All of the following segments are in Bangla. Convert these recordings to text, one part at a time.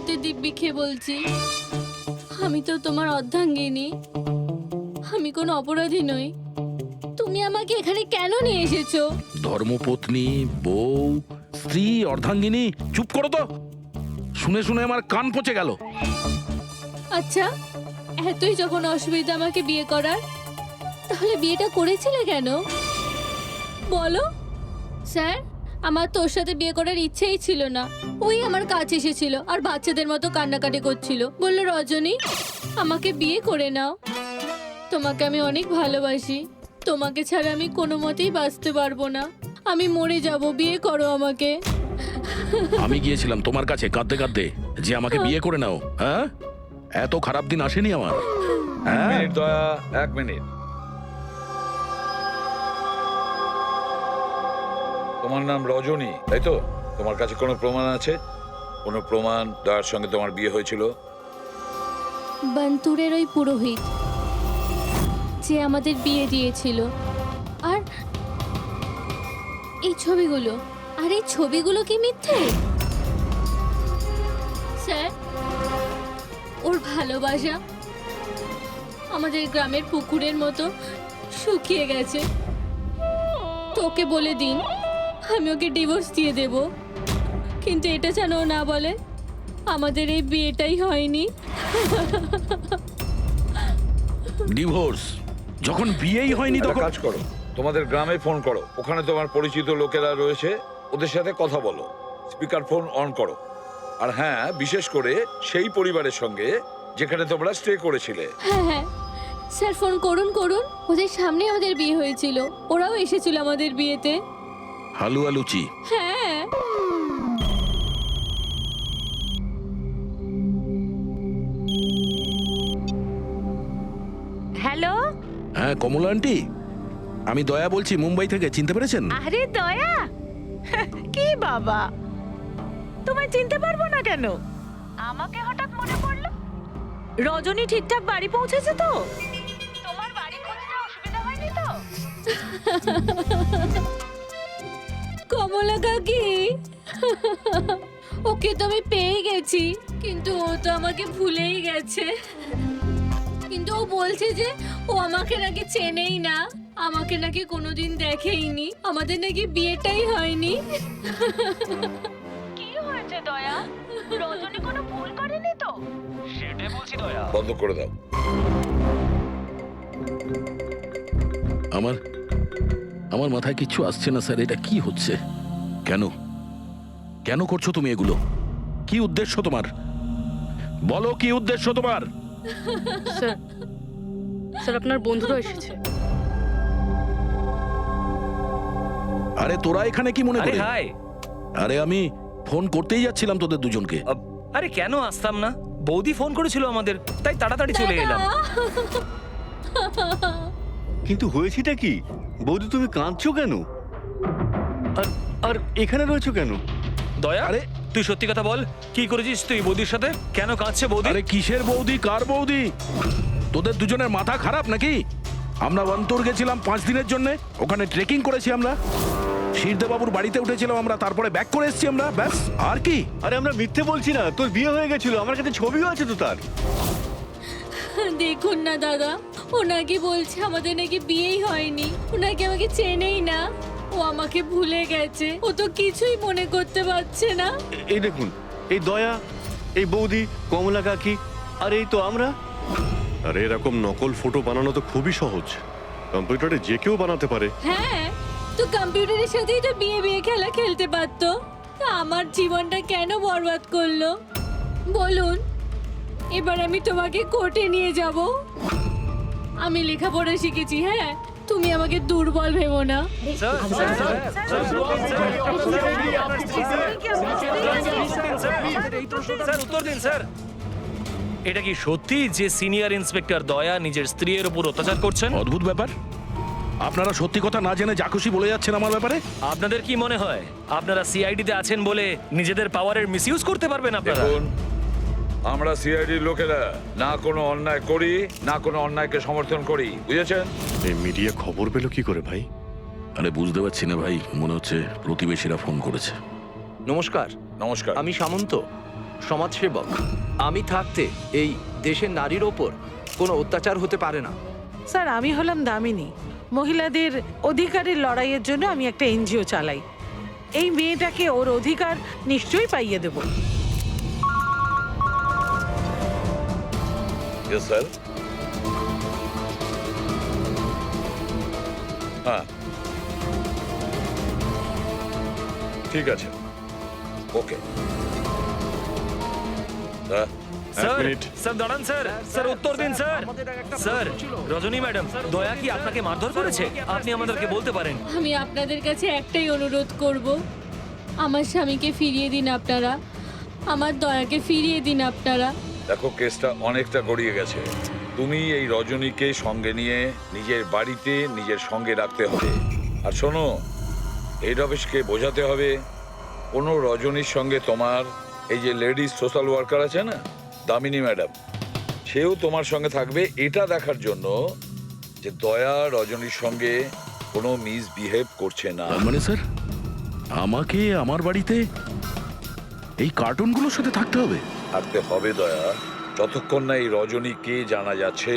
হাতে দিব্যি খেয়ে বলছি, আমি তো তোমার অর্ধাঙ্গিনী, আমি কোনো অপরাধী নই। তুমি আমাকে এখানে কেন নিয়ে এসেছো? ধর্মপত্নী, বউ, স্ত্রী, অর্ধাঙ্গিনী, চুপ করো তো। শুনে শুনে আমার কান পচে গেল। আচ্ছা, এতই যখন অসুবিধা আমাকে বিয়ে করার, তাহলে বিয়েটা করেছিলে কেন বলো? স্যার, আমার তোর সাথে বিয়ে করার ইচ্ছেই ছিল না। ওই আমার কাছে এসেছিল আর বাচ্চাদের মতো কান্নাকাটি করছিল, বললো রজনী আমাকে বিয়ে করে নাও, তোমাকে আমি অনেক ভালোবাসি, তোমাকে ছাড়া আমি কোনো মতেই বাঁচতে পারবো না, আমি মরে যাব, বিয়ে করো আমাকে। আমি গিয়েছিলাম তোমার কাছে কাঁদতে কাঁদতে যে আমাকে বিয়ে করে নাও। হ্যাঁ, এত খারাপ দিন আসেনি আমার। হ্যাঁ, মিনিট দয়া, 1 মিনিট। তোমার নাম রজনী, তাই তো? তোমার কাছে কোনো প্রমাণ আছে? কোনো প্রমাণ দয়ার সঙ্গে তোমার বিয়ে হয়েছিল? বান্তুরের ওই পুরোহিত যে আমাদের বিয়ে দিয়েছিল, আর এই ছবিগুলো, আর এই ছবিগুলো কি মিথ্যে? স্যার, ওর ভালোবাসা আমাদের গ্রামের পুকুরের মতো শুকিয়ে গেছে। তোকে বলে দিন আমি ওকে ডিভোর্স দিয়ে দেব, কিন্তু এটা যেন ও না বলে আমাদের এই বিয়েটাই হয়নি। ডিভোর্স যখন বিয়েই হয়নি একটা তখন কাজ করো, তোমাদের গ্রামে ফোন করো, ওখানে তোমার পরিচিত লোকেরা রয়েছে, ওদের সাথে কথা বলো, স্পিকার ফোন অন করো। আর হ্যাঁ, বিশেষ করে সেই পরিবারের সঙ্গে যেখানে তোমরা স্টে করেছিলে। হ্যাঁ হ্যাঁ স্যার, ফোন করুন করুন, ওদের সামনে আমাদের বিয়ে হয়েছিল, ওরাও এসেছিল আমাদের বিয়েতে। হালুয়া লুচি। হ্যাঁ, হ্যালো। হ্যাঁ কমলা আন্টি, আমি দয়া বলছি মুম্বাই থেকে, চিনতে পেরেছেন? আরে দয়া, কি বাবা, তোমায় চিনতে পারবো না কেন? আমাকে হঠাৎ মনে পড়লো। রজনী ঠিকঠাক বাড়ি পৌঁছেছে তো? তোমার বাড়ি খুঁজতে অসুবিধা হয়নি তো? কমলা কাকি, ওকে তো আমি পেয়ে গেছি, কিন্তু ও তো আমাকে ভুলেই গেছে। কিন্তু ও বলছে যে ও আমাকে নাকি চেনেই না, আমাকে নাকি কোনোদিন দেখেইনি, আমাদের নাকি বিয়েটাই হয়নি। কি হয়েছে দয়া? রজনী কোনো ভুল করেনি তো? সেটাই বলছি দয়া। বন্ধ করে দাও। আমার আমার মাথায় কিচ্ছু আসছে না স্যার, এটা কি হচ্ছে? কেন কেন করছো তুমি এগুলো? কি উদ্দেশ্য তোমার? বলো কি উদ্দেশ্য তোমার? স্যার, স্যার আপনার বন্ধুরা এসেছে। আরে তোরা এখানে কি মনে আরে করে? হাই। আরে আমি ফোন করতেই যাচ্ছিলাম তোদের দুজনকে। আরে কেন আসতাম না, বৌদি ফোন করেছিল আমাদের, তাই তাড়াতাড়ি চলে এলাম। কিন্তু হয়েছেটা কি? বৌদি তুমি কাঁদছো কেন? আর আর এখানে রয়েছো কেন? দয়া, আরে তুই সত্যি কথা বল, কি করেছিস তুই বৌদির সাথে? কেন কাঁদছে বৌদি? আরে কিসের বৌদি, কার বৌদি? তোদের দুজনের মাথা খারাপ নাকি? আমরা বান্তর গেছিলাম 5 দিনের জন্য, ওখানে ট্রেকিং করেছি আমরা, শিরদেবাবুর বাড়িতে উঠেছিলাম আমরা, তারপরে ব্যাক করে এসেছি আমরা, ব্যাস। আর কি? আরে আমরা মিথ্যে বলছি না, তোর বিয়ে হয়ে গেছিল, আমার কাছে ছবিও আছে তো তার। দেখুন না দাদা, ও নাকি বলছে আমাদের নাকি বিয়েই হয়নি, ও নাকি আমাকে চেনেই না, ও আমাকে ভুলে গেছে, ও তো কিছুই মনে করতে পারছে না। এই দেখুন, এই দয়া, এই বৌদি, কমলা কাকি, আর এই তো আমরা। আর এরকম নকল ফটো বানানো তো খুবই সহজ, কম্পিউটারে যে কেউ বানাতে পারে। হ্যাঁ, তো কম্পিউটারের সাথেই তো বিয়ে বিয়ে খেলা খেলতে পারতো, তা আমার জীবনটা কেন বরবাদ করলো বলুন? এবার আমি তোমাকে কোর্টে নিয়ে যাব। আমি লেখাপড়া শিখেছি, হ্যাঁ, তুমি আমাকে দুর্বল ভেবো না। Sir, sir, sir, sir, sir, উত্তর দিন স্যার। এটা কি সত্যি যে সিনিয়র ইন্সপেক্টর দয়া নিজের স্ত্রীর উপর অত্যাচার করছেন? অদ্ভুত ব্যাপার, আপনারা সত্যি কথা না জেনে যা খুশি বলে যাচ্ছেন আমার ব্যাপারে। আপনাদের কি মনে হয় আপনারা সিআইডিতে আছেন বলে নিজেদের পাওয়ারের মিসইউজ করতে পারবেন আপনারা? দেখুন, আমরা সিআইডির লোকেরা না কোনো অন্যায় করি, না কোনো অন্যায়কে সমর্থন করি, বুঝেছেন? এই মিডিয়া খবর পেলো কি করে ভাই? আরে বুঝতে পারছি না ভাই, মনে হচ্ছে প্রতিবেশীরা ফোন করেছে। নমস্কার, নমস্কার। আমি সামন্ত, সমাজসেবক। আমি থাকতে এই দেশের নারীর ওপর কোনো অত্যাচার হতে পারে না। স্যার, আমি হলাম দামিনী। মহিলাদের অধিকারের লড়াইয়ের জন্য আমি একটা এনজিও চালাই। এই মেয়েটাকে ওর অধিকার নিশ্চয়ই পাইয়ে দেব। Yes sir. হ্যাঁ, ঠিক আছে, ওকে। Sir minute. স্যার দাঁড়ান স্যার, স্যার উত্তর দিন স্যার। স্যার, রজনী ম্যাডাম, দয়া কি আপনাকে মারধর করেছে? আপনি আমাদেরকে বলতে পারেন। আমি আপনাদের কাছে একটাই অনুরোধ করব, আমার স্বামীকে ফিরিয়ে দিন আপনারা, আমার দয়াকে ফিরিয়ে দিন আপনারা। দেখো, কেসটা অনেকটা গড়িয়ে গেছে। তুমি এই রজনীকে সঙ্গে নিয়ে নিজের বাড়িতে নিজের সঙ্গে রাখতে হবে। আর শোনো, হেড অফিসকে বোঝাতে হবে কোনো রজনীর সঙ্গে তোমার এই যে লেডিস সোশ্যাল ওয়ার্কার আছে না, দামিনী ম্যাডাম, সেও তোমার সঙ্গে থাকবে, এটা দেখার জন্য যে দয়া রজনীর সঙ্গে কোনো মিসবিহেভ করছে না। তার মানে স্যার আমাকে আমার বাড়িতে এই কার্টুনগুলোর সাথে থাকতে হবে? থাকতে হবে দয়া, যতক্ষণ না এই রজনী কে জানা যাচ্ছে,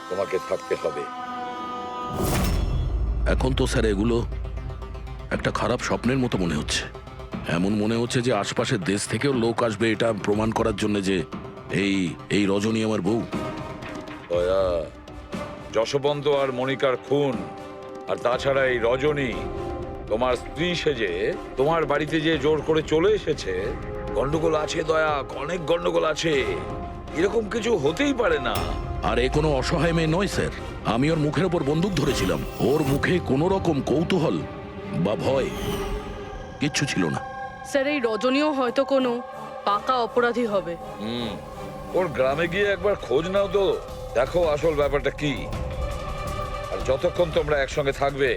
তোমাকে থাকতে হবে। এখন তো স্যার এগুলো একটা খারাপ স্বপ্নের মতো মনে হচ্ছে। এমন মনে হচ্ছে যে আশপাশের দেশ থেকেও লোক আসবে এটা প্রমাণ করার জন্য যে এই এই রজনী আমার বউ। দয়া, যশবন্ত আর মনিকার খুন, আর তাছাড়া এই রজনী তোমার স্ত্রী সেজে তোমার বাড়িতে যে জোর করে চলে এসেছে, গন্ডগোল আছে দয়া, অনেক গন্ডগোল আছে। এরকম কিছু হতেই পারে না। আর এ কোনো অসহায় মেয়ে নয় স্যার। আমি ওর মুখের ওপর বন্দুক ধরেছিলাম, ওর মুখে কোনো রকম কৌতূহল বা ভয় কিচ্ছু ছিল না। স্যার, এই রজনীও হয়তো কোনো পাকা অপরাধী হবে। ওর গ্রামে গিয়ে একবার খোঁজ নাও তো, দেখো আসল ব্যাপারটা কি। আর যতক্ষণ তোমরা একসঙ্গে থাকবে,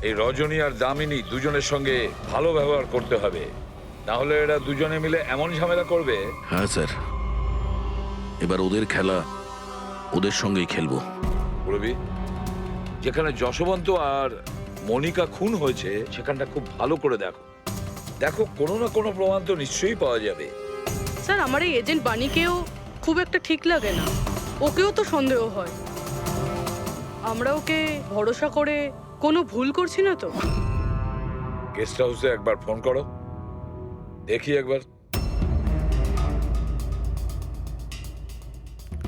এই রজনী আর দামিনী দুজনের সঙ্গে ভালো ব্যবহার করতে হবে, না হলে এরা দুজনে মিলে এমন ঝামেলা করবে। হ্যাঁ স্যার, এবার ওদের খেলা ওদের সঙ্গেই খেলবো। বুড়বি, যেখানে যশবন্ত আর মনিকা খুন হয়েছে সেখানটা খুব ভালো করে দেখো। দেখো, কোনো না কোনো প্রমাণ তো নিশ্চয়ই পাওয়া যাবে। স্যার, আমার এই এজেন্ট বাণীকেও খুব একটা ঠিক লাগে না। ওকেও তো সন্দেহ হয়। আমরা ওকে ভরসা করে কোনো ভুল করছি না তো? গেস্ট হাউসে একবার ফোন করো, দেখি একবার।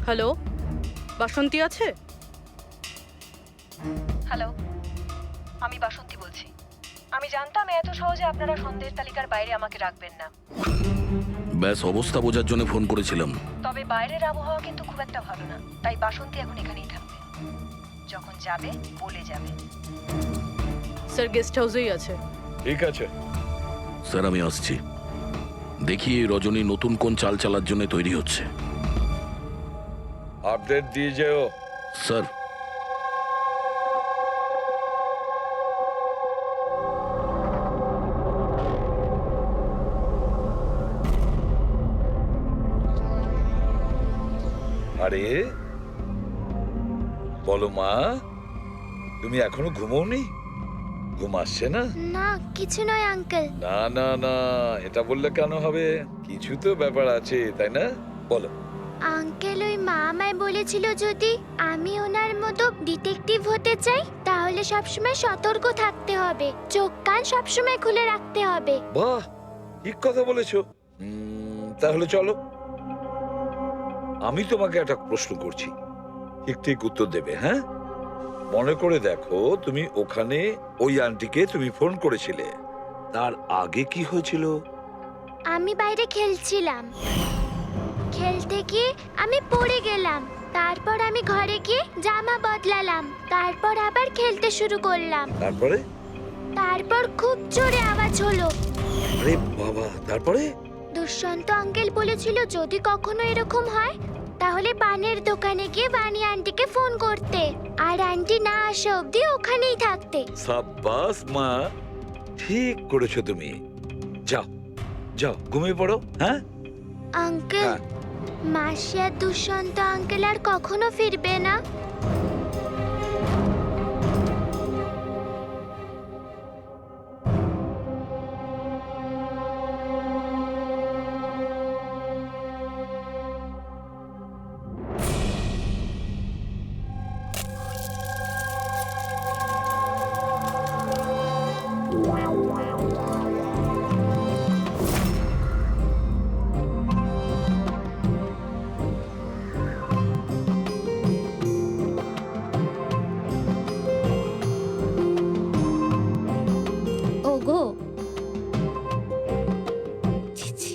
হ্যালো, বাসন্তী আছে? হ্যালো, আমি বাসন্তী বলছি। আমি জানতাম এত সহজে আপনারা সন্দেহের তালিকার বাইরে আমাকে রাখবেন না। ব্যাস অবস্থা বোঝার জন্য ফোন করেছিলাম। তবে বাইরের আবহাওয়া কিন্তু খুব একটা ভালো না, তাই বাসন্তী এখন এখানেই থাকবে। যখন যাবে বলে যাবে। স্যার, গেস্ট হাউসেই আছে। ঠিক আছে স্যার, আমি আসছি। দেখি এই রজনী নতুন কোন চাল চালার জন্য তৈরি হচ্ছে। আপডেট দিয়ে যেও। স্যার। আরে বলো মা, তুমি এখনো ঘুমোওনি? ঘুম আসছে না? না, কিছু নয় আঙ্কেল। না না না, এটা বললে কেন হবে? কিছু তো ব্যাপার আছে, তাই না? বলো। আঙ্কেল, ওই মা আমায় বলেছিল যদি আমি ওনার মতো ডিটেকটিভ হতে চাই তাহলে সবসময় সতর্ক থাকতে হবে, চোখ কান সবসময় খুলে রাখতে হবে। বাহ, ঠিক কথা বলেছো। তাহলে চলো, আমি তোমাকে একটা প্রশ্ন করছি, ঠিক ঠিক উত্তর দেবে। হ্যাঁ, মনে করে দেখো, তুমি ওখানে ওই আন্টিকে তুমি ফোন করেছিলে, তার আগে কি হয়েছিল? আমি বাইরে খেলছিলাম, খেলতে গিয়ে আমি পড়ে গেলাম, তারপর আমি ঘরে গিয়ে জামা বদলালাম, তারপর আবার খেলতে শুরু করলাম। তারপর খুব জোরে আওয়াজ হলো। আরে বাবা, তারপরে? দুষ্যন্ত আঙ্কেল বলেছিল যদি কখনো এরকম হয় তাহলে বানের দোকানে গিয়ে বানি আন্টিকে ফোন করতে, আর আন্টি না আসা অবধি ওখানেই থাকতে। সাব্বাস মা, ঠিক করেছো তুমি। যাও যাও, ঘুমিয়ে পড়ো। হ্যাঁ আঙ্কেল, মাসি আর দুষ্যন্ত আঙ্কেল আর কখনো ফিরবে না? ওগো ছি, ছি।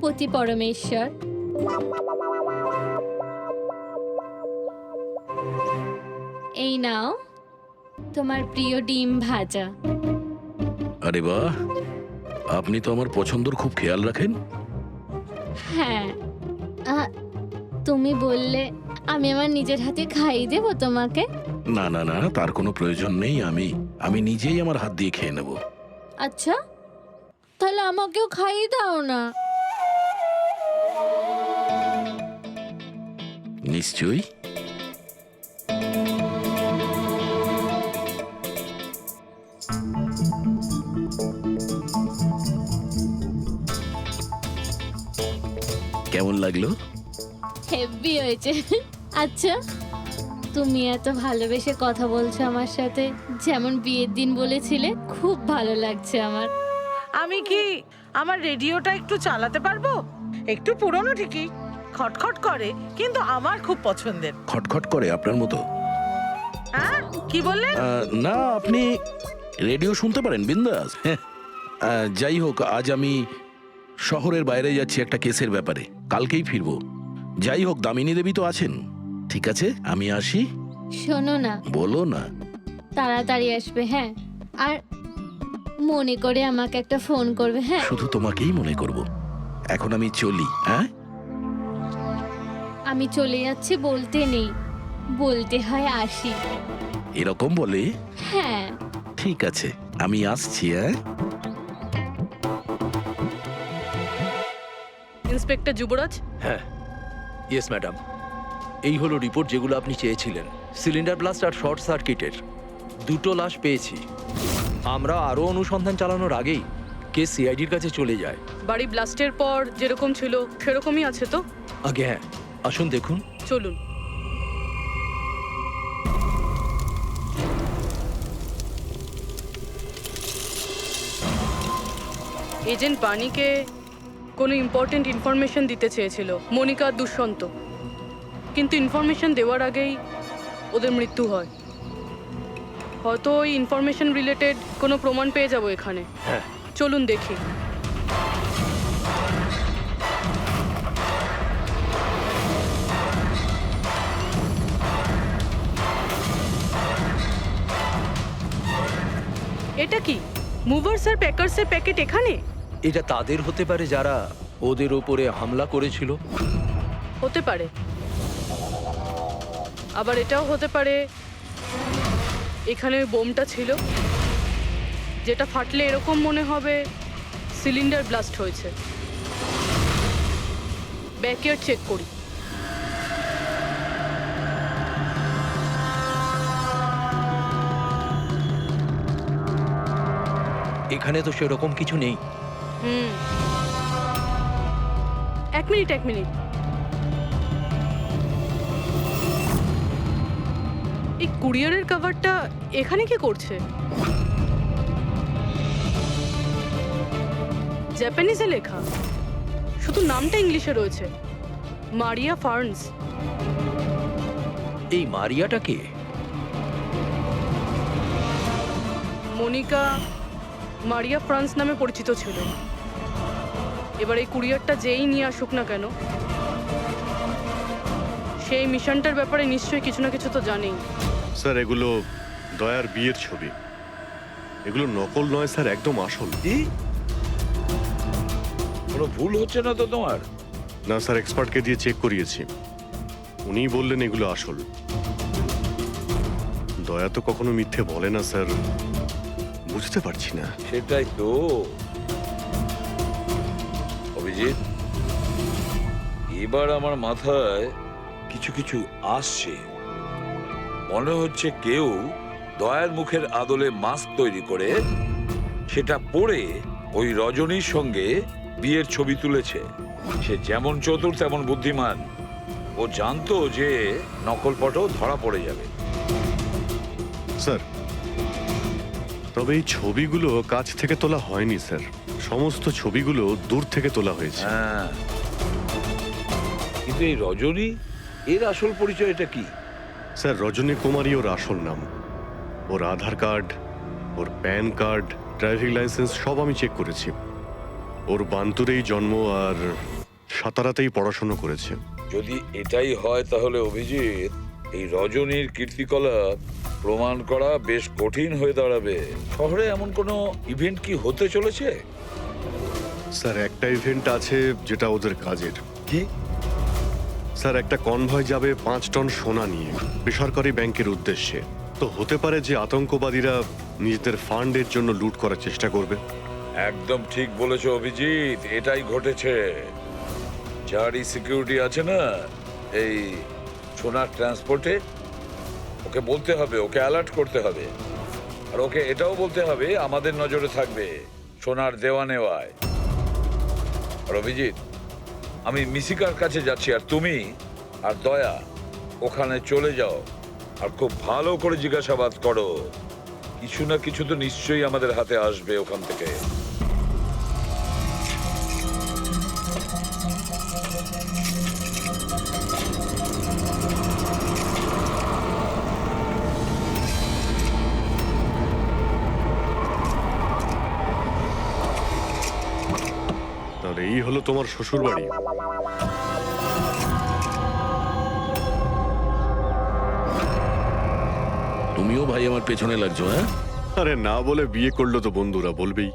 পতি পরমেশ্বর, এই নাও তোমার প্রিয় ডিম ভাজা। আরে বাহ, আপনি তো আমার পছন্দর খুব খেয়াল রাখেন। হ্যাঁ, তুমি বললে আমি আমার নিজের হাতে খাইয়ে দেবো তোমাকে। না না না, তার কোনো প্রয়োজন নেই। আমি নিজেই আমার হাত দিয়ে খেয়ে নেব। আচ্ছা, তাহলে আমাকেও খাইয়ে দাও না। নিশ্চয়ই। কেমন লাগলো? হেভি হয়েছে। আচ্ছা, তুমি এত ভালোবেসে কথা বলছো আমার সাথে, যেমন বিয়ের দিন বলেছিলে। খুব ভালো লাগছে আমার। আমি কি আমার রেডিওটা একটু চালাতে পারবো? একটু পুরনো ঠিকই, খটখট করে, কিন্তু আমার খুব পছন্দের। খটখট করে আপনার মতো? হ্যাঁ, কি বললেন? না, আপনি রেডিও শুনতে পারেন বিন্দাস। যাই হোক, আজ আমি শহরের বাইরে যাচ্ছি একটা কেসের ব্যাপারে, কালকেই ফিরবো। যাই হোক, দামিনী দেবী তো আছেন। ঠিক আছে, আমি আসি। শোনো না, বলো না। তাড়াতাড়ি আসবে, হ্যাঁ? আর মনে করে আমাকে একটা ফোন করবে, হ্যাঁ? শুধু তোমাকেই মনে করব। এখন আমি চলি। হ্যাঁ, আমি চলে যাচ্ছি বলতে নেই, বলতে হয় আসি। এরকম বলে? হ্যাঁ। ঠিক আছে, আমি আসছি। হ্যাঁ, ইন্সপেক্টর যুবরাজ, হ্যাঁ, ইয়েস ম্যাডাম। এই হলো রিপোর্ট যেগুলো আপনি চেয়েছিলেন। সিলিন্ডার ব্লাস্ট আর শর্ট সার্কিটের দুটো লাশ পেয়েছি। আমরা আরও অনুসন্ধান চালানোর আগেই কেস সিআইডির কাছে চলে যায়। বাড়ি ব্লাস্টের পর যেরকম ছিল সেরকমই আছে তো? আগে হ্যাঁ, আসুন দেখুন। চলুন। এজেন্ট বাণীকে কোনো ইম্পর্টেন্ট ইনফরমেশন দিতে চেয়েছিল মনিকা আর দুষ্যন্ত, কিন্তু ইনফরমেশন দেওয়ার আগেই ওদের মৃত্যু হয়। হয়তো ওই ইনফরমেশন রিলেটেড কোনো প্রমাণ পেয়ে যাবো এখানে। হ্যাঁ, চলুন দেখি। এটা কি মুভার্স আর প্যাকার্সের প্যাকেট এখানে? এটা তাদের হতে পারে যারা ওদের ওপরে হামলা করেছিল। হতে পারে, আবার এটাও হতে পারে এখানে ওই বোমটা ছিল, যেটা ফাটলে এরকম মনে হবে সিলিন্ডার ব্লাস্ট হয়েছে। ব্যাকইয়ার্ড চেক করি। এখানে তো সেরকম কিছু নেই। এক মিনিট। এই কুরিয়ারের কভারটা এখানে কি করছে? জাপানিজে লেখা, শুধু নামটা ইংলিশে রয়েছে, মারিয়া ফার্নস। এই মারিয়াটা কে? মনিকা মারিয়া ফ্রান্স নামে পরিচিত ছিল। এবার এই কুরিয়ারটা যেই নিয়ে আসুক না কেন, সেই মিশনটার ব্যাপারে নিশ্চয়ই কিছু না কিছু তো জানেই। স্যার, এগুলো দয়ার বিয়ের ছবি। এগুলো নকল নয় স্যার, একদম আসল। কি? কোনো ভুল হচ্ছে না তো তোমার? না স্যার, এক্সপার্টকে দিয়ে চেক করিয়েছি, উনিই বললেন এগুলো আসল। দয়া তো কখনো মিথ্যে বলে না স্যার, বুঝতে পারছি না। সেটাই তো অভিজিৎ, এবার আমার মাথায় কিছু কিছু আসছে। মনে হচ্ছে কেউ দয়ার মুখের আদলে মাস্ক তৈরি করে সেটা পরে ওই রজনীর সঙ্গে বিয়ের ছবি তুলেছে। সে যেমন চতুর তেমন বুদ্ধিমান। ও জানতো যে নকল ফটো ধরা পড়ে যাবে। স্যার, তবে এই ছবিগুলো কাছ থেকে তোলা হয়নি স্যার, সমস্ত ছবিগুলো দূর থেকে তোলা হয়েছে। হ্যাঁ, কিন্তু এই রজনী, এর আসল পরিচয়টা কি? স্যার রজনী কুমারী ওর আসল নাম। ওর আধার কার্ড, ওর প্যান কার্ড, ড্রাইভিং লাইসেন্স সব আমি চেক করেছি। ওর বান্তুরেই জন্ম আর সাতারাতেই পড়াশোনা করেছে। যদি এটাই হয় তাহলে অভিজিৎ, এই রজনীর কীর্তিকলাপ প্রমাণ করা বেশ কঠিন হয়ে দাঁড়াবে। শহরে এমন কোনো ইভেন্ট কি হতে চলেছে? স্যার একটা ইভেন্ট আছে যেটা ওদের কাজের। কি? স্যার একটা কনভয় যাবে 5 টন সোনা নিয়ে বেসরকারি ব্যাংকের উদ্দেশ্যে। তো হতে পারে যে আতঙ্কবাদীরা নিজেদের ফান্ডের জন্য লুট করার চেষ্টা করবে। একদম ঠিক বলেছো অভিজিৎ, এটাই ঘটেছে। যারই সিকিউরিটি আছে না এই সোনার ট্রান্সপোর্টে, ওকে বলতে হবে, ওকে অ্যালার্ট করতে হবে। আর ওকে এটাও বলতে হবে আমাদের নজরে থাকবে সোনার দেওয়া নেওয়ায়। আর অভিজিৎ, আমি মিশিকার কাছে যাচ্ছি, আর তুমি আর দয়া ওখানে চলে যাও আর খুব ভালো করে জিজ্ঞাসাবাদ করো। কিছু না কিছু তো নিশ্চয়ই আমাদের হাতে আসবে ওখান থেকে। তাহলে এই হলো তোমার শ্বশুর বাড়ি। তুমিও ভাই আমার পেছনে লাগছো, হ্যাঁ? আরে না বলে বিয়ে করলো তো বন্ধুরা বলবেই।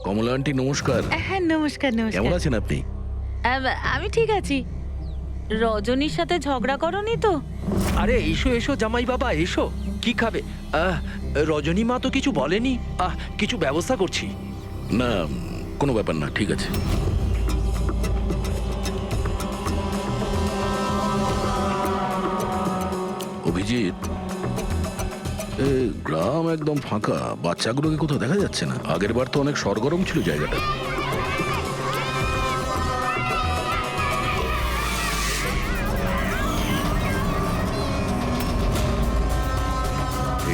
কমলা আন্টি নমস্কার। হ্যাঁ নমস্কার। কেমন আছেন আপনি? আমি ঠিক আছি। রজনীর সাথে ঝগড়া করনি তো? আরে এসো এসো জামাই বাবা এসো, কি খাবে? রজনী মা তো কিছু বলেনি। কিছু ব্যবস্থা করছি। না, কোনো ব্যাপার না, ঠিক আছে। অভিজিৎ, গ্রাম একদম ফাঁকা, বাচ্চাগুলোকে কোথাও দেখা যাচ্ছে না। আগের বার তো অনেক সরগরম ছিল জায়গাটা।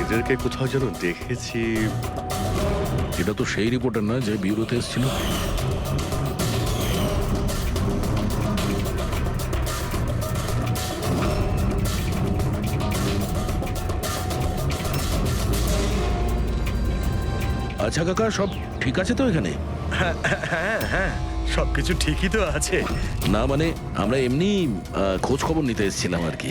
এদেরকে কোথাও যেন দেখেছি। এটা তো সেই রিপোর্টার না যে ব্যুরোতে এসেছিল। আচ্ছা কাকা, সব ঠিক আছে তো এখানে? হ্যাঁ হ্যাঁ, সবকিছু ঠিকই তো আছে। না মানে আমরা এমনি খোঁজ খবর নিতে এসেছিলাম আর কি।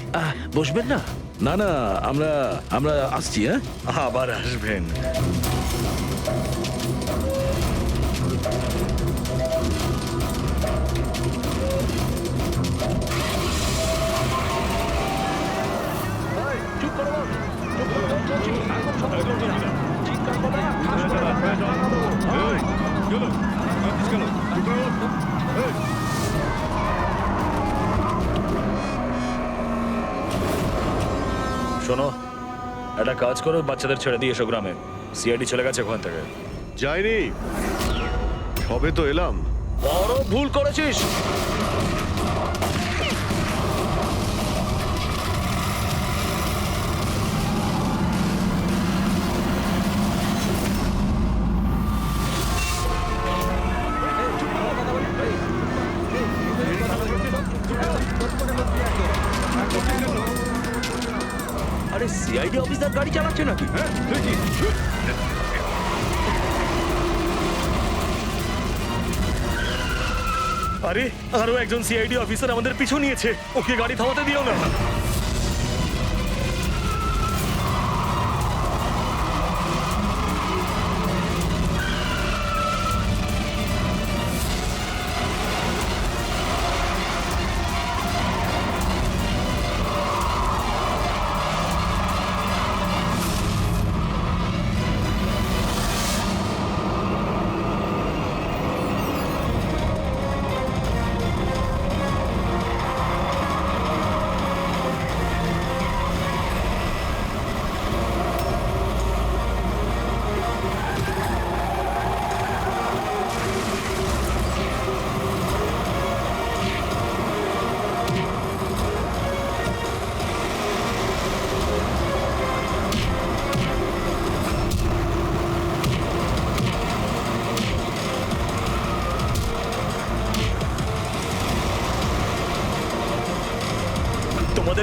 বসবেন না? না না, আমরা আমরা আসছি। হ্যাঁ, আবার আসবেন। শোনো, একটা কাজ করো, বাচ্চাদের ছেড়ে দিয়ে এসো গ্রামে। সিআইডি চলে গেছে ওখান থেকে। যাইনি, সবে তো এলাম। বড় ভুল করেছিস। আরে সিআইডি অফিসার গাড়ি চালাচ্ছে নাকি? আরে আরো একজন সিআইডি অফিসার আমাদের পিছু নিয়েছে, ওকে গাড়ি থামাতে দিও না।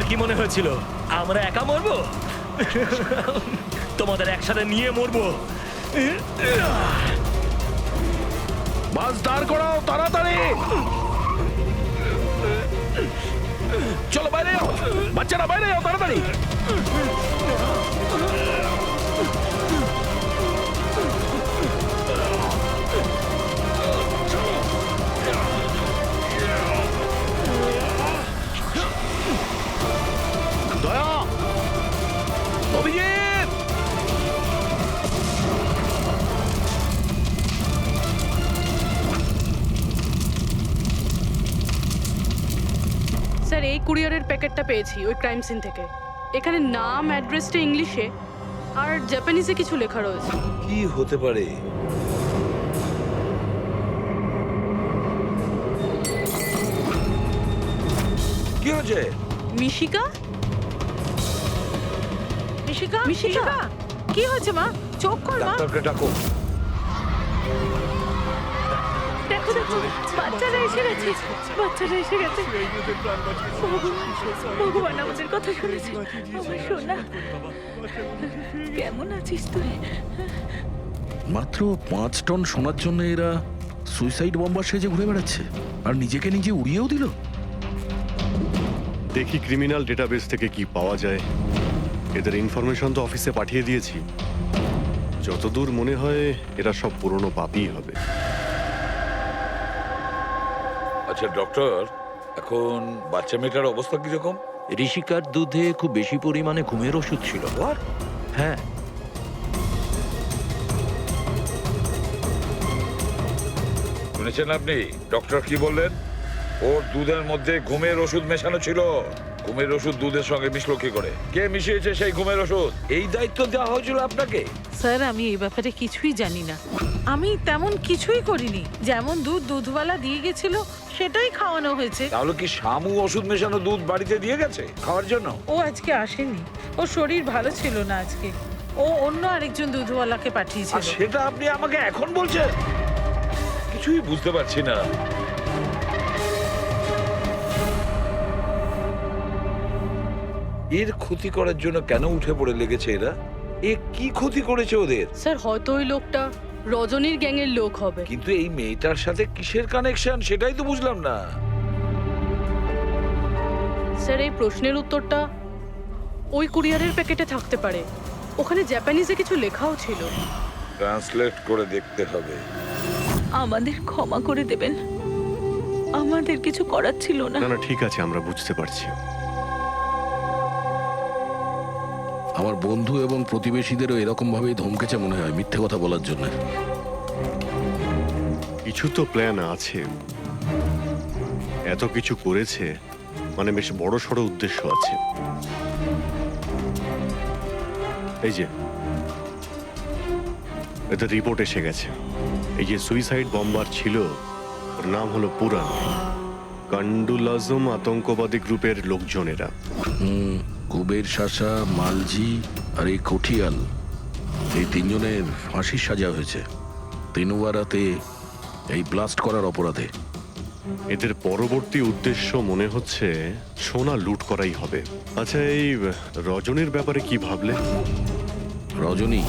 কি মনে হয়েছিল আমরা একা মরবো? তোমাদের একসাথে নিয়ে মরবো। বাস দাঁড় করাও তাড়াতাড়ি। চলো বাইরে যাও, বাচ্চারা বাইরে যাও তাড়াতাড়ি। দয়া, অভিজিৎ, স্যার এই কুরিয়ারের প্যাকেটটা পেয়েছি ওই ক্রাইম সিন থেকে। এখানে নাম অ্যাড্রেসটা ইংলিশে আর জাপানিজে কিছু লেখা রয়েছে। কি হতে পারে? কি হয়েছে? মিশিকা মিশিকা মিশিকা কি হয়েছে মা? চোখ কর মা। ডাক্তারকে ডাকো। দেখো দেখো বাচ্চারা এসে গেছে, বাচ্চারা এসে গেছে। ভগবান আমাদের কথা শুনেছে। আমার সোনা, কেমন আছিস তুই? মাত্র 5 টন সোনার জন্য এরা সুইসাইড বম্বার সেজে ঘুরে বেড়াচ্ছে আর নিজেকে নিজে উড়িয়েও দিল। দেখি ক্রিমিনাল ডেটাবেস থেকে কি পাওয়া যায়। এদের ইনফরমেশন তো অফিসে পাঠিয়ে দিয়েছি। যতদূর মনে হয় এরা সব পুরনো পাপই হবে। আচ্ছা ডক্টর, এখন বাচ্চা মেয়েটার অবস্থা কিরকম? ঋষিকার দুধে খুব বেশি পরিমাণে ঘুমের ওষুধ ছিল। হ্যাঁ, শুনেছেন আপনি ডক্টর কি বললেন? ওর দুধের মধ্যে ঘুমের ওষুধ মেশানো ছিল। ঘুমের ওষুধ দুধের সঙ্গে মিশলো কি করে? কে মিশিয়েছে সেই ঘুমের ওষুধ? এই দায়িত্ব দেওয়া হয়েছিল আপনাকে? স্যার আমি এই ব্যাপারে কিছুই জানি না। আমি তেমন কিছুই করিনি। যেমন দুধ দুধওয়ালা দিয়ে গেছিল সেটাই খাওয়ানো হয়েছে। তাহলে কি শামু ওষুধ মেশানো দুধ বাড়িতে দিয়ে গেছে খাওয়ার জন্য? ও আজকে আসেনি, ওর শরীর ভালো ছিল না আজকে। ও অন্য আরেকজন দুধওয়ালাকে আর পাঠিয়েছিল। সেটা আপনি আমাকে এখন বলছেন? কিছুই বুঝতে পারছি না। এর ক্ষতি করার জন্য কেন উঠে পড়ে লেগেছে এরা? এ কি ক্ষতি করেছে ওদের? স্যার হয়তো ওই লোকটা রজনীর গ্যাংয়ের লোক হবে। কিন্তু এই মেয়েটার সাথে কিসের কানেকশন সেটাই তো বুঝলাম না। স্যার এই প্রশ্নের উত্তরটা ওই কুরিয়ারের প্যাকেটে থাকতে পারে। ওখানে জাপানিজে কিছু লেখাও ছিল। ট্রান্সলেট করে দেখতে হবে। আমাদের ক্ষমা করে দেবেন, আমাদের কিছু করার ছিল না। না না, ঠিক আছে, আমরা বুঝতে পারছি। আমার বন্ধু এবং প্রতিবেশীদেরও এরকম ভাবেই ধমকেছে মনে হয় মিথ্যে কথা বলার জন্য। কিছু তো প্ল্যান আছে। এত কিছু করেছে মানে বেশ বড় সড় উদ্দেশ্য আছে। এই যে এদের রিপোর্ট এসে গেছে। এই যে সুইসাইড বম্বার ছিল ওর নাম হলো পুরান। কান্ডুলাজম আতঙ্কবাদী গ্রুপের লোকজনেরা। কুবের শাসা, মালজি আর এই কঠিয়াল, এই 3 জনের ফাঁসির সাজা হয়েছে তিনুয়ারাতে এই ব্লাস্ট করার অপরাধে। এদের পরবর্তী উদ্দেশ্য মনে হচ্ছে সোনা লুট করাই হবে। আচ্ছা, এই রজনীর ব্যাপারে কি ভাবলে? রজনী,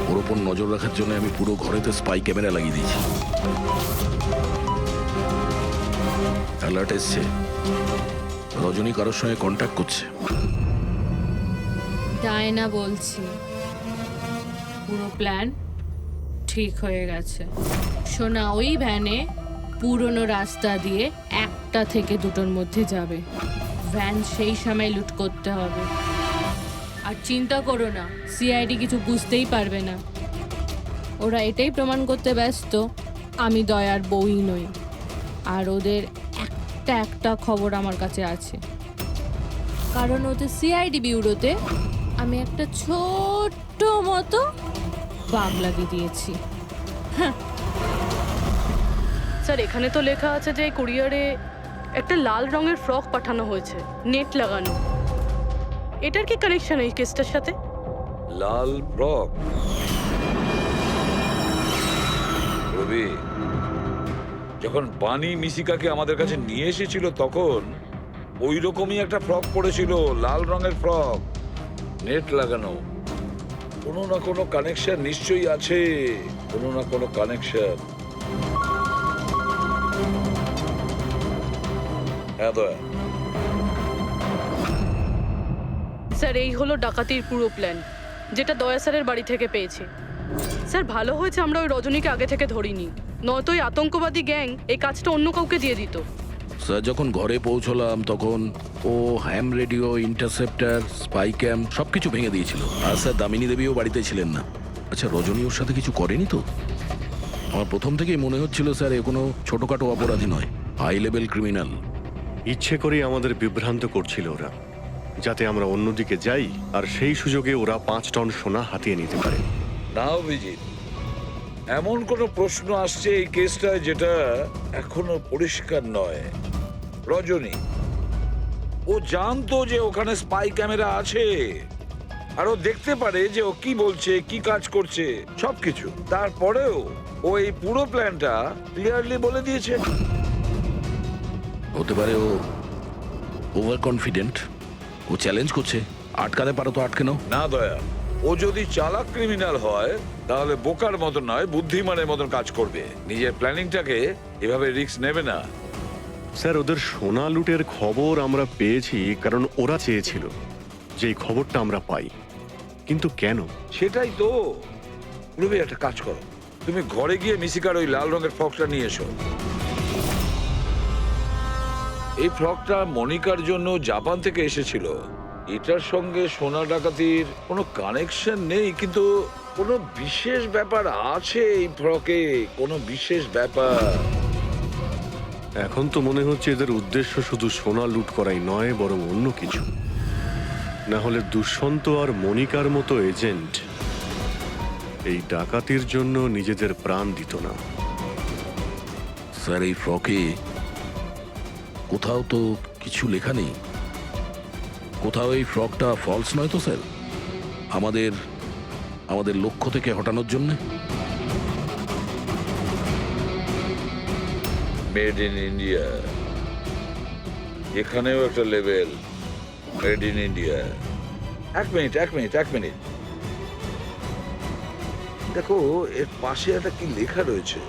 ওর ওপর নজর রাখার জন্য আমি পুরো ঘরেতে স্পাই ক্যামেরা লাগিয়ে দিয়েছি। অ্যালার্ট এসছে, রজনী কারোর সঙ্গে কন্ট্যাক্ট করছে। ডায়না বলছি, পুরো প্ল্যান ঠিক হয়ে গেছে। সোনা ওই ভ্যানে পুরনো রাস্তা দিয়ে 1টা থেকে 2টোর মধ্যে যাবে। ভ্যান সেই সময় লুট করতে হবে। আর চিন্তা করো না, সিআইডি কিছু বুঝতেই পারবে না। ওরা এটাই প্রমাণ করতে ব্যস্ত আমি দয়ার বউই নই। আর ওদের একটা খবর আমার কাছে আছে, কারণ ওদের সিআইডি ব্যুরোতে আমি একটা ছোট্ট মতো বাগ লাগিয়ে দিয়েছি। স্যার এখানে তো লেখা আছে যে কুরিয়ারে একটা লাল রঙের ফ্রক পাঠানো হয়েছে, নেট লাগানো। এটার কি কানেকশন এই কেসটার সাথে? লাল ফ্রক? রবি, যখন বানি মিশিকাকে আমাদের কাছে নিয়ে এসেছিল তখন ওই রকমই একটা ফ্রক পরেছিল, লাল রঙের ফ্রক, নেট লাগানো। কোনো না কোনো কানেকশন নিশ্চয়ই আছে, কোনো না কোনো কানেকশন। হ্যাঁ দয়া। স্যার এই হলো ডাকাতির পুরো প্ল্যান, যেটা দয়া স্যারের বাড়ি থেকে পেয়েছি। স্যার ভালো হয়েছে আমরা ওই রজনীকে আগে থেকে ধরিনি, নয়তো ওই আতঙ্কবাদী গ্যাং এই কাজটা অন্য কাউকে দিয়ে দিত। স্যার যখন ঘরে পৌঁছলাম তখন ও হ্যাম রেডিও, ইন্টারসেপ্টার, স্পাই ক্যাম্প সবকিছু ভেঙে দিয়েছিল। আর স্যার দামিনী দেবীও বাড়িতে ছিলেন না। আচ্ছা, রজনী ওর সাথে কিছু করেনি তো? আমার প্রথম থেকেই মনে হচ্ছিল স্যার এ কোনো ছোটখাটো অপরাধী নয়, হাই লেভেল ক্রিমিনাল। ইচ্ছে করেই আমাদের বিভ্রান্ত করছিল ওরা, যাতে আমরা অন্যদিকে যাই আর সেই সুযোগে ওরা 5 টন সোনা হাতিয়ে নিতে পারে। না অভিজিৎ, এমন কোনো প্রশ্ন আসছে এই কেসটায় যেটা এখনো পরিষ্কার নয়। রজনী ও জানতো যে ওখানে স্পাই ক্যামেরা আছে, আর ও দেখতে পারে যে ও কি বলছে, কি কাজ করছে, সবকিছু। তারপরেও ও এই পুরো প্ল্যানটা ক্লিয়ারলি বলে দিয়েছে। হতে পারে ও ওভার কনফিডেন্ট, ও চ্যালেঞ্জ করছে। আটকাতে পারো তো আটকে নাও। না দয়া, ও যদি চালাক ক্রিমিনাল হয় তাহলে বোকার মতন নয়, বুদ্ধিমানের মতন কাজ করবে। নিজের প্ল্যানিংটাকে এভাবে রিস্ক নেবে না। স্যার ওদের সোনা লুটের খবর আমরা পেয়েছি কারণ ওরা চেয়েছিল যে এই খবরটা আমরা পাই, কিন্তু কেন? সেটাই তো। রবি, একটা কাজ করো, তুমি ঘরে গিয়ে মিশিকার ওই লাল রঙের ফ্রকটা নিয়ে এসো। এই ফ্রকটা মনিকার জন্য জাপান থেকে এসেছিল। এটার সঙ্গে সোনা ডাকাতির কোনো কানেকশন নেই, কিন্তু কোনো বিশেষ ব্যাপার আছে এই ফ্রকে, কোনো বিশেষ ব্যাপার। এখন তো মনে হচ্ছে এদের উদ্দেশ্য শুধু সোনা লুট করাই নয়, বরং অন্য কিছু। না হলে দুষ্যন্ত আর মনিকার মতো এজেন্ট এই ডাকাতির জন্য নিজেদের প্রাণ দিত না। স্যার এই ফ্রকে কোথাও তো কিছু লেখা নেই। কোথাও এই ফ্রকটা ফলস নয় তো স্যার? আমাদের লক্ষ্য থেকে হটানোর জন্য। মেড ইন ইন্ডিয়া, এখানেও একটা লেভেল, মেড ইন ইন্ডিয়া। এক মিনিট দেখো, এর পাশে একটা কি লেখা রয়েছে।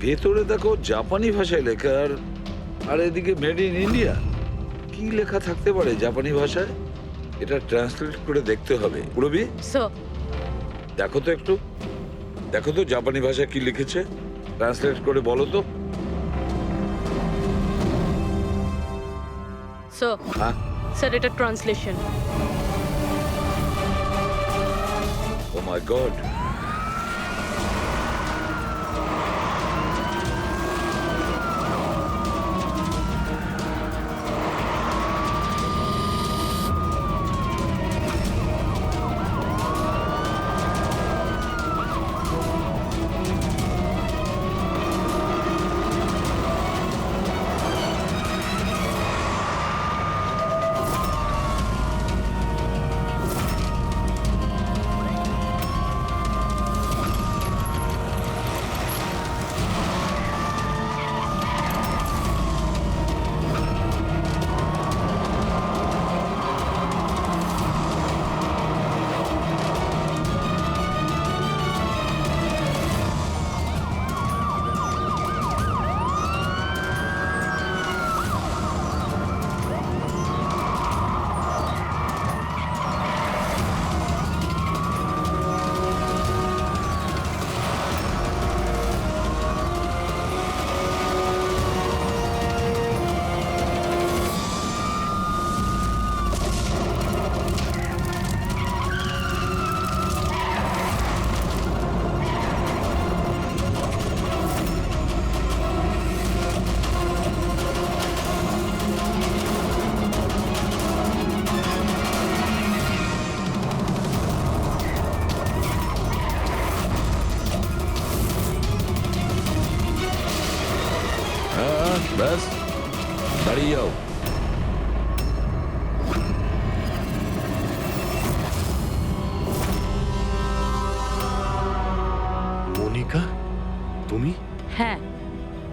ভেতরে দেখো জাপানি ভাষায় লেখা, আর এদিকে মেড ইন ইন্ডিয়া। কি লেখা থাকতে পারে জাপানি ভাষায়? এটা ট্রান্সলেট করে দেখতে হবে। পুরবি, স্যার দেখো তো জাপানি ভাষায় কি লিখেছে, ট্রান্সলেট করে বলো তো। স্যার হ্যাঁ, স্যার এটা ট্রান্সলেশন। ও মাই গড।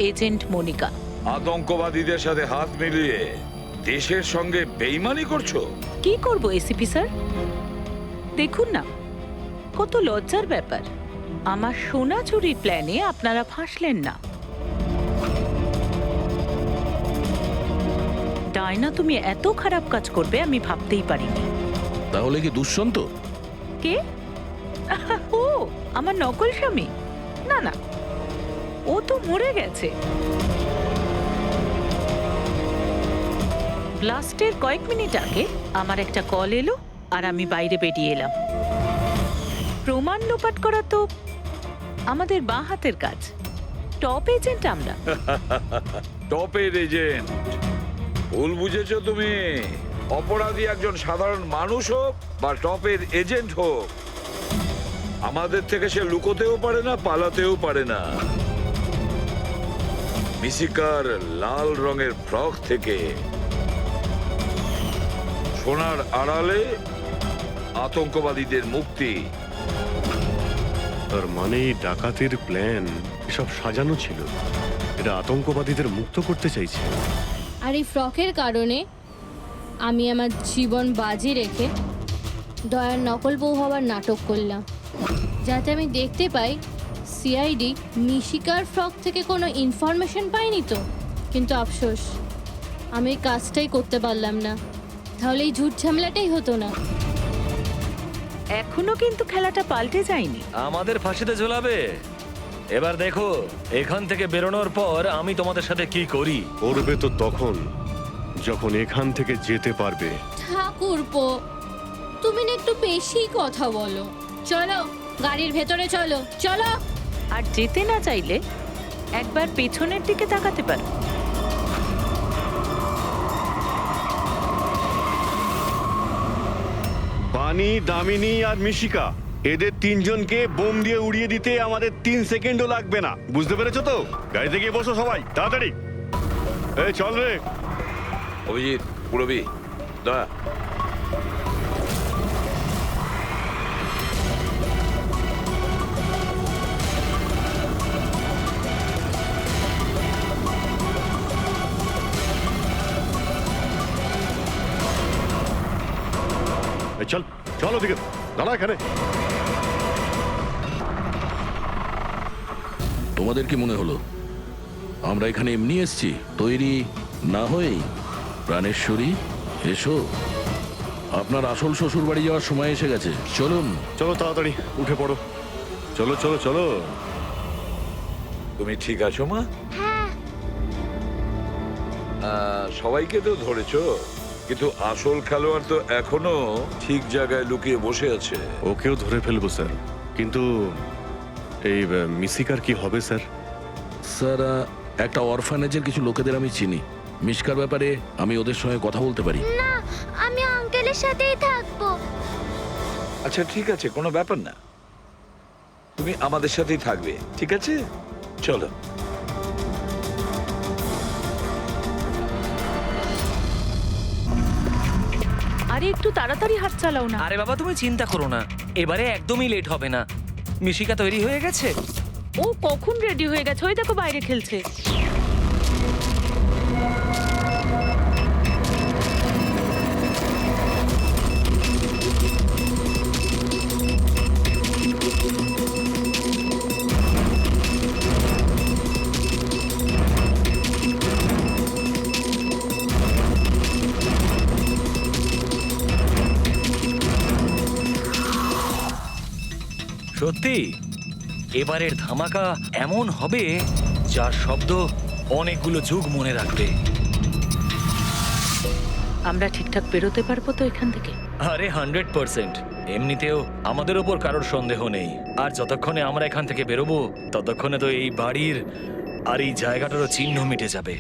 এজেন্ট মনিকা। আতঙ্কবাদীদের সাথে হাত মিলিয়ে দেশের সঙ্গে বেইমানি করছো? কি করব এসিপি স্যার? দেখুন না, কত লজ্জার ব্যাপার। আমার সোনা চুরির প্ল্যানে আপনারা ফাঁসলেন না। ডায়না, তুমি এত খারাপ কাজ করবে আমি ভাবতেই পারিনি। তাহলে কি দুষ্যন্ত? কে? ও আমার নকল স্বামী? না না, ও তো মরে গেছে। ব্লাস্টের কয়েক মিনিট আগে আমার একটা কল এলো আর আমি বাইরে বেরিয়ে এলাম। প্রমাণ লোপাট করা তো আমাদের বাঁ হাতের কাজ। টপ এজেন্ট আমরা। টপের এজেন্ট? ভুল বুঝেছো তুমি। অপরাধী একজন সাধারণ মানুষ হোক বা টপের এজেন্ট হোক, আমাদের থেকে সে লুকোতেও পারে না, পালাতেও পারে না। মিশিকার লাল রঙের ফ্রক থেকে সোনার আড়ালে আতঙ্কবাদীদের মুক্তি। তার মানে এই ডাকাতির প্ল্যান এসব সাজানো ছিল। এরা আতঙ্কবাদীদের মুক্ত করতে চাইছে। আর এই ফ্রকের কারণে আমি আমার জীবন বাজি রেখে দয়ার নকল বউ হওয়ার নাটক করলাম, যাতে আমি দেখতে পাই সিআইডি মিশিকার ফ্রক থেকে কোনো ইনফরমেশন পাইনি তো। কিন্তু আফসোস, আমি এই কাজটাই করতে পারলাম না। তাহলে এই ঝুট ঝামেলাটাই হতো না। এখনো কিন্তু খেলাটা পাল্টে যায়নি। আমাদের ফাঁসিতে ঝোলাবে। এবার দেখো এখান থেকে বেরোনোর পর আমি তোমাদের সাথে কি করি। করবে তো তখন যখন এখান থেকে যেতে পারবে। ঠাকুরপো, তুমি না একটু বেশি কথা বলো। চলো গাড়ির ভেতরে চলো। চলো। আর যেতে না চাইলে একবার পেছনের দিকে তাকাতে পারো। বানি, দামিনী আর মিশিকা, এদের তিনজনকে বোম দিয়ে উড়িয়ে দিতে আমাদের 3 সেকেন্ডও লাগবে না। বুঝতে পেরেছো তো? গাড়িতে গিয়ে বসো সবাই, তাড়াতাড়ি। এই চল রে। অভিজিৎ, পুরবী, দয়া। এই চল চল ওদিকে, দাঁড়া এখানে। তোমাদের কি মনে হলো আমরা এখানে এমনি এসছি? তৈরি না হয়েই? প্রাণেশ্বরী, এসো। আপনার আসল শ্বশুর বাড়ি যাওয়ার সময় এসে গেছে। চলুন। চলো তাড়াতাড়ি উঠে পড়ো। চলো চলো চলো। তুমি ঠিক আছো মা? হ্যাঁ। সবাইকে তো ধরেছো, কিন্তু আসল খেলোয়াড় তো এখনো ঠিক জায়গায় লুকিয়ে বসে আছে। ওকেও ধরে ফেলবো স্যার, কিন্তু এই মিশিকার কি হবে স্যার? স্যার, একটা অরফানেজের কিছু লোকেদের আমি চিনি। মিশকার ব্যাপারে আমি ওদের সঙ্গে কথা বলতে পারি। না, আমি আঙ্কেলের সাথেই থাকবো। আচ্ছা ঠিক আছে, কোনো ব্যাপার না, তুমি আমাদের সাথেই থাকবে, ঠিক আছে? চলো। আরে একটু তাড়াতাড়ি হাত চালাও না। আরে বাবা তুমি চিন্তা করো না, এবারে একদমই লেট হবে না। মিশিকা তৈরি হয়ে গেছে। ও কখন রেডি হয়ে গেছে? ওই দেখো বাইরে খেলছে। সত্যি এবারের ধামাকা এমন হবে যার শব্দ অনেকগুলো যুগ মনে রাখবে। আমরা ঠিকঠাক বেরোতে পারবো তো এখান থেকে? আরে 100%। এমনিতেও আমাদের ওপর কারোর সন্দেহ নেই। আর যতক্ষণে আমরা এখান থেকে বেরোবো ততক্ষণে তো এই বাড়ির আর এই জায়গাটারও চিহ্ন মিটে যাবে।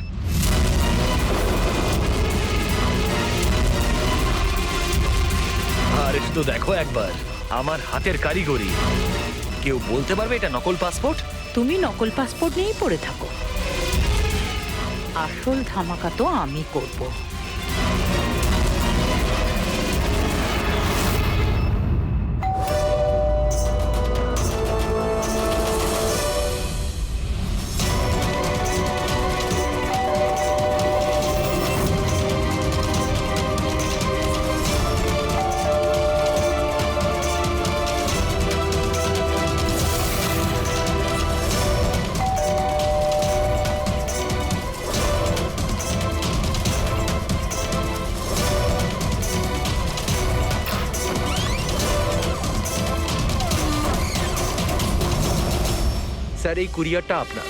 আরে শুধু দেখো একবার আমার হাতের কারিগরি। কেউ বলতে পারবে এটা নকল পাসপোর্ট? তুমি নকল পাসপোর্ট নিয়েই পড়ে থাকো, আসল ধামাকা তো আমি করব। স্যার এই কুরিয়ারটা আপনার।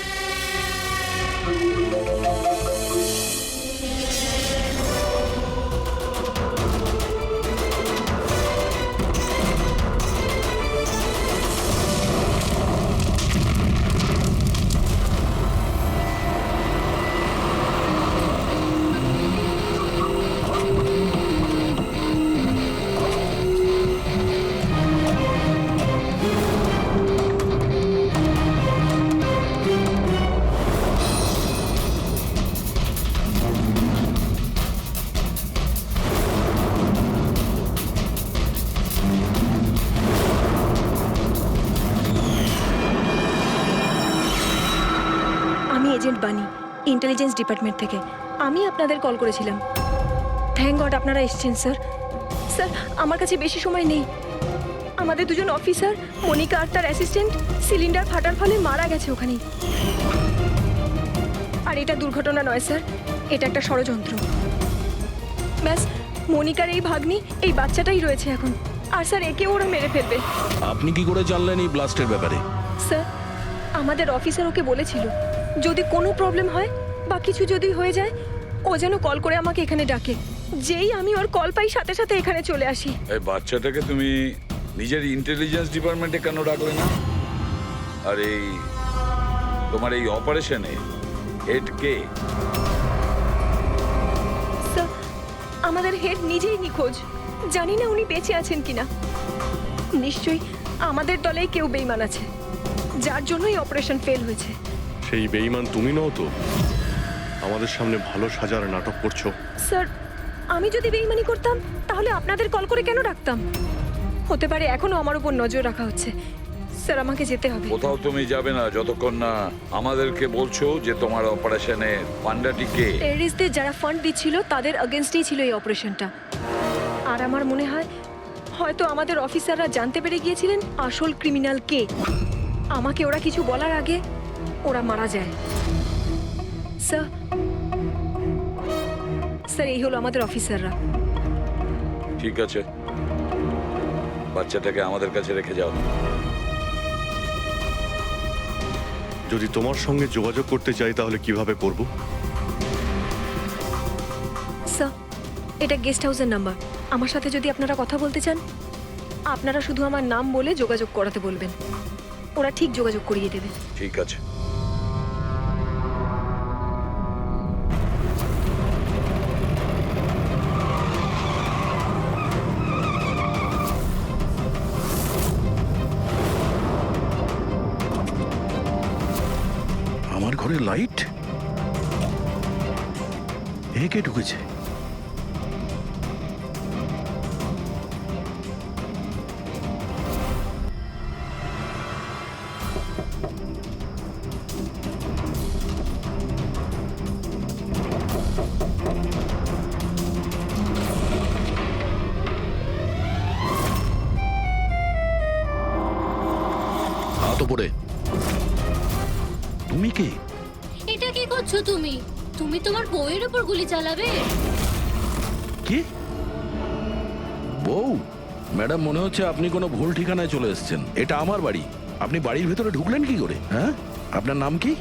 আমি এজেন্ট বানি, ইন্টেলিজেন্স ডিপার্টমেন্ট থেকে। আমি আপনাদের কল করেছিলাম। থ্যাংক গড আপনারা এসেছেন স্যার। স্যার আমার কাছে বেশি সময় নেই। আমাদের দুজন অফিসার, মনিকা আর তার অ্যাসিস্ট্যান্ট, সিলিন্ডার ফাটার ফলে মারা গেছে ওখানেই। আর এটা দুর্ঘটনা নয় স্যার, এটা একটা ষড়যন্ত্র। ব্যাস, মনিকার এই ভাগ্নি, এই বাচ্চাটাই রয়েছে এখন। আর স্যার একে ওরা মেরে ফেলবে। আপনি কি করে জানলেন এই ব্লাস্টের ব্যাপারে? স্যার আমাদের অফিসার ওকে বলেছিল যদি কোনো প্রবলেম হয় বা কিছু যদি হয়ে যায় ও যেন কল করে আমাকে এখানে ডাকে। যেই আমি ওর কল পাই সাথে সাথে এখানে চলে আসি। এই বাচ্চাটাকে তুমি নিজের ইন্টেলিজেন্স ডিপার্টমেন্টে কেন রাখলে না? আর এই তোমার এই অপারেশনে হেড কে? স্যার আমাদের হেড নিজেই নিখোঁজ। জানি না উনি বেঁচে আছেন কিনা। নিশ্চয়ই আমাদের দলে কেউ বেইমান আছে, যার জন্যই অপারেশন ফেল হয়েছে। সেই বেঈমান তুমি নও তো? আমাদের সামনে ভালো সাজার নাটক করছো। স্যার আমি যদি বেইমানি করতাম তাহলে আপনাদের কল করে কেন ডাকতাম? হতে পারে এখনো আমার উপর নজর রাখা হচ্ছে। স্যার আমাকে যেতে হবে। কোথাও তুমি যাবে না যতক্ষণ না আমাদেরকে বলছো যে তোমার অপারেশনে পান্ডাটি কে। টেররিস্টদের যারা ফান্ড দিচ্ছিল তাদের এগেনস্টেই ছিল এই অপারেশনটা। আর আমার মনে হয় হয়তো আমাদের অফিসাররা জানতে পেরে গিয়েছিলেন আসল ক্রিমিনাল কে। আমাকে ওরা কিছু বলার আগে ওরা মারা যায়। স্যার স্যার এই হলো আমাদের অফিসাররা। ঠিক আছে, বাচ্চাটাকে আমাদের কাছে রেখে যাও। যদি তোমার সঙ্গে যোগাযোগ করতে চাই তাহলে কিভাবে করব? স্যার এটা গেস্ট হাউসের নাম্বার। আমার সাথে যদি আপনারা কথা বলতে চান আপনারা শুধু আমার নাম বলে যোগাযোগ করাতে বলবেন, ওরা ঠিক যোগাযোগ করিয়ে দেবে। ঠিক আছে। আমার ঘরে লাইট? এ কে ঢুকেছে? হাত ওপরে। তুমি কে? এটা কি করছো তুমি? তুমি তোমার বউয়ের উপর গুলি চালাবে? কি বউ? ম্যাডাম মনে হচ্ছে আপনি কোনো ভুল ঠিকানায় চলে এসেছেন। এটা আমার বাড়ি। আপনি বাড়ির ভেতরে ঢুকলেন কি করে? হ্যাঁ, আপনার নাম কি?